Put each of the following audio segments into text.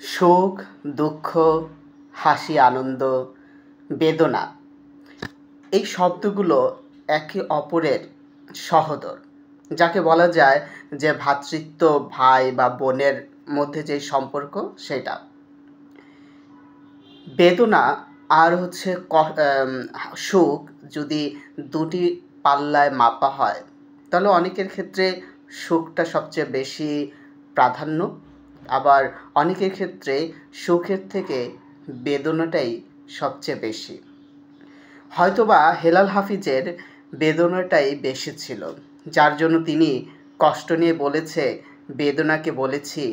সুখ, দুঃখ, হাসি, আনন্দ, বেদনা এই শব্দগুলো একে অপরের সহোদর। যাকে বলা যায় যে ভ্রাতৃত্ব, ভাই বা বোনের মধ্যে যে সম্পর্ক সেটা। বেদনা আর হচ্ছে সুখ যদি দুটি পাল্লায় মাপা হয় তাহলে অনেকের ক্ষেত্রে সুখটা সবচেয়ে বেশি প্রাধান্য, আবার অনেকের ক্ষেত্রে সুখের থেকে বেদনাটাই সবচেয়ে বেশি। হয়তোবা হেলাল হাফিজের বেদনাটাই বেশি ছিল, যার জন্য তিনি কষ্ট নিয়ে বলেছে, বেদনাকে বলেছি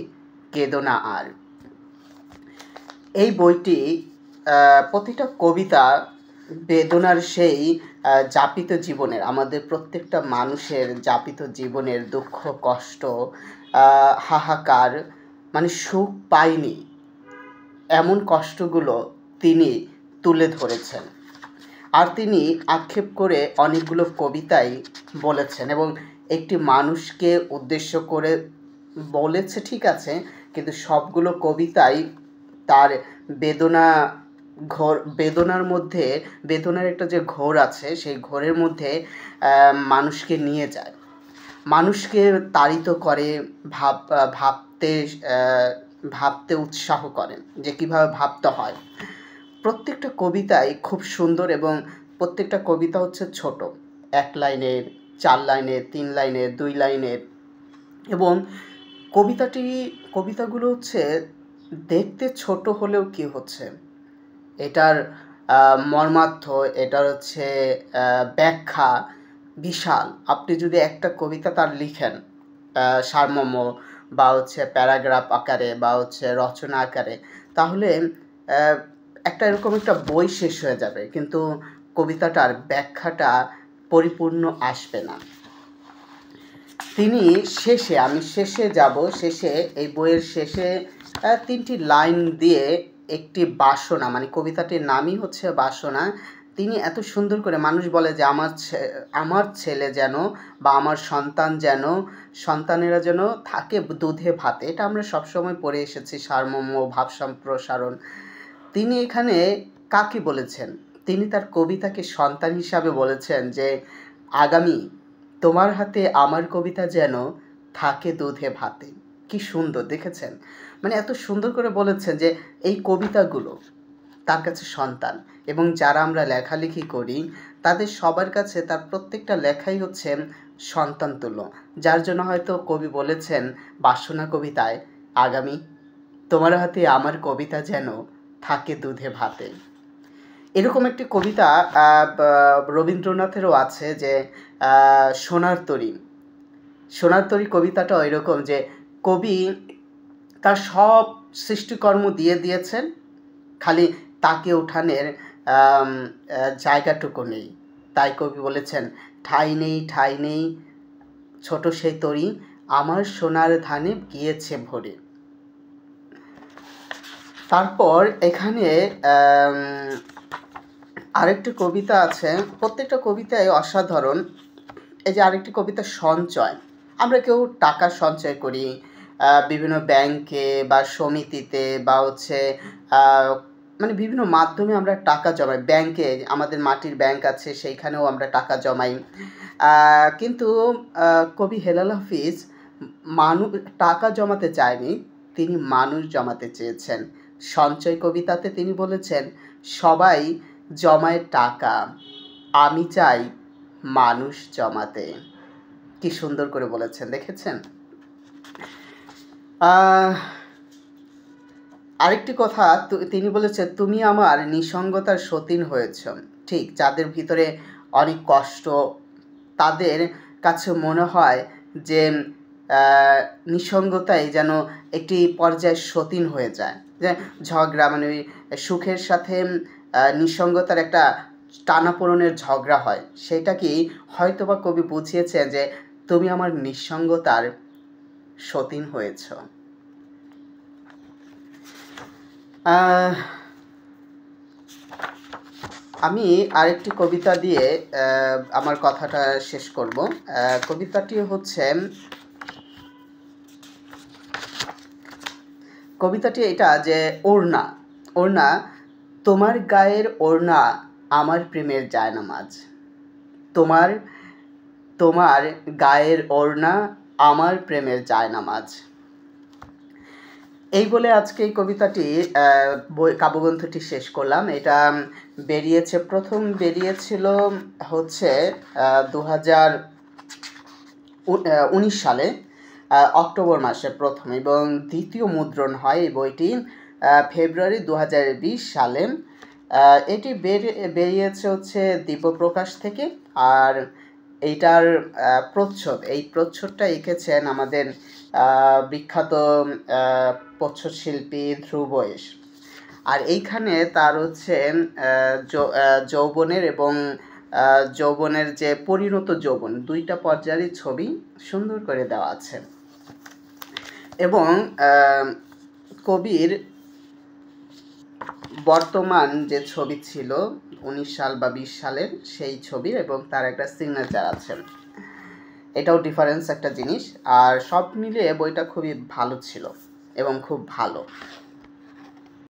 কেঁদো না আর। এই বইটি প্রতিটা কবিতা বেদনার সেই যাপিত জীবনের, আমাদের প্রত্যেকটা মানুষের যাপিত জীবনের দুঃখ, কষ্ট, হাহাকার, মানে সুখ পায়নি এমন কষ্টগুলো তিনি তুলে ধরেছেন। আর তিনি আক্ষেপ করে অনেকগুলো কবিতাই বলেছেন এবং একটি মানুষকে উদ্দেশ্য করে বলেছে ঠিক আছে, কিন্তু সবগুলো কবিতাই তার বেদনা বেদনার মধ্যে, বেদনার একটা যে ঘোর আছে সেই ঘোরের মধ্যে মানুষকে নিয়ে যায়, মানুষকে তাড়িত করে, ভাবতে ভাবতে উৎসাহ করে যে কীভাবে ভাবতে হয়। প্রত্যেকটা কবিতাই খুব সুন্দর এবং প্রত্যেকটা কবিতা হচ্ছে ছোট, 1 লাইনের, 4 লাইনের, 3 লাইনের, 2 লাইনের, এবং কবিতাগুলো হচ্ছে দেখতে ছোট হলেও কি হচ্ছে, এটার মর্মার্থ, এটার হচ্ছে ব্যাখ্যা বিশাল। আপনি যদি একটা কবিতা তার লিখেন সারমর্ম বা হচ্ছে প্যারাগ্রাফ আকারে বা হচ্ছে রচনা আকারে, তাহলে একটা এরকম একটা বই শেষ হয়ে যাবে, কিন্তু কবিতাটার ব্যাখ্যাটা পরিপূর্ণ আসবে না। তিনি শেষে, আমি শেষে যাব, শেষে এই বইয়ের শেষে 3টি লাইন দিয়ে একটি বাসনা, মানে কবিতাটির নামই হচ্ছে বাসনা। তিনি এত সুন্দর করে, মানুষ বলে যে আমার ছেলে যেন বা আমার সন্তান যেন, সন্তানেরা যেন থাকে দুধে ভাতে, এটা আমরা সবসময় পড়ে এসেছি, সারমর্ম, ভাব সম্প্রসারণ। তিনি এখানে কাকে বলেছেন? তিনি তার কবিতাকে সন্তান হিসাবে বলেছেন যে আগামী তোমার হাতে আমার কবিতা যেন থাকে দুধে ভাতে। কি সুন্দর, দেখেছেন? মানে এত সুন্দর করে বলেছেন যে এই কবিতাগুলো তার কাছে সন্তান, এবং যারা আমরা লেখালেখি করি তাদের সবার কাছে তার প্রত্যেকটা লেখাই হচ্ছে সন্তান তুল্য। যার জন্য হয়তো কবি বলেছেন বাসনা কবিতায়, আগামী তোমার হাতে আমার কবিতা যেন থাকে দুধে ভাতে। এরকম একটি কবিতা রবীন্দ্রনাথেরও আছে যে সোনার তরী। সোনার তরী কবিতাটা এরকম যে কবি তার সব সৃষ্টিকর্ম দিয়ে দিয়েছেন, খালি তাকে উঠানের জায়গাটুকু নেই। তাই কবি বলেছেন, ঠাঁই নেই, ঠাঁই নেই ছোট সেই তরী, আমার সোনার ধানে গিয়েছে ভরে। তারপর এখানে আরেকটি কবিতা আছে, প্রত্যেকটা কবিতাই অসাধারণ। এই যে আরেকটি কবিতা সঞ্চয়। আমরা কেউ টাকা সঞ্চয় করি বিভিন্ন ব্যাংকে বা সমিতিতে বা হচ্ছে মানে বিভিন্ন মাধ্যমে আমরা টাকা জমাই। ব্যাংকে, আমাদের মাটির ব্যাংক আছে, সেইখানেও আমরা টাকা জমাই। কিন্তু কবি হেলাল হাফিজ টাকা জমাতে চায়নি, তিনি মানুষ জমাতে চেয়েছেন। সঞ্চয় কবিতাতে তিনি বলেছেন, সবাই জমায় টাকা, আমি চাই মানুষ জমাতে। কি সুন্দর করে বলেছেন, দেখেছেন? আরেকটি কথা তিনি বলেছেন, তুমি আমার নিঃসঙ্গতার সতীন হয়েছ। ঠিক, যাদের ভিতরে অনেক কষ্ট, তাদের কাছে মনে হয় যে নিঃসঙ্গতাই যেন একটি পর্যায়ে সতীন হয়ে যায়, যে ঝগড়া, মানে ওই সুখের সাথে নিঃসঙ্গতার একটা টানাপোড়েনের ঝগড়া হয়, সেটা কি হয়তোবা কবি বুঝিয়েছেন যে তুমি আমার নিঃসঙ্গতার সতীন হয়েছ। আমি আরেকটি কবিতা দিয়ে আমার কথাটা শেষ করব। কবিতাটি হচ্ছে কবিতাটি এটা যে ওড়না ওড়না, তোমার গায়ের ওড়না আমার প্রেমের জায়নামাজ, তোমার তোমার গায়ের ওড়না আমার প্রেমের জায়নামাজ। এই বলে আজকে এই কবিতাটি কাব্যগ্রন্থটি শেষ করলাম। এটা প্রথম বেরিয়েছিল হচ্ছে 2019 সালে অক্টোবর মাসে প্রথম, এবং দ্বিতীয় মুদ্রণ হয় এই বইটি ফেব্রুয়ারি 2020 সালে। এটি বেরিয়েছে হচ্ছে দিব্য প্রকাশ থেকে। আর এইটার এই প্রচ্ছদটা এঁকেছেন আমাদের বিখ্যাত প্রচ্ছদ শিল্পী ধ্রুবয়েশ। আর এইখানে তার হচ্ছে যৌবনের এবং যৌবনের যে পরিণত যৌবন, দুইটা পর্যায়ের ছবি সুন্দর করে দেওয়া আছে। এবং কবির বর্তমান যে ছবি ছিল 19 সাল বা 20 সালের সেই ছবি, এবং তার একটা সিগনেচার আছে। এটাও ডিফারেন্স একটা জিনিস। আর সব মিলিয়ে বইটা খুবই ভালো ছিল এবং খুব ভালো।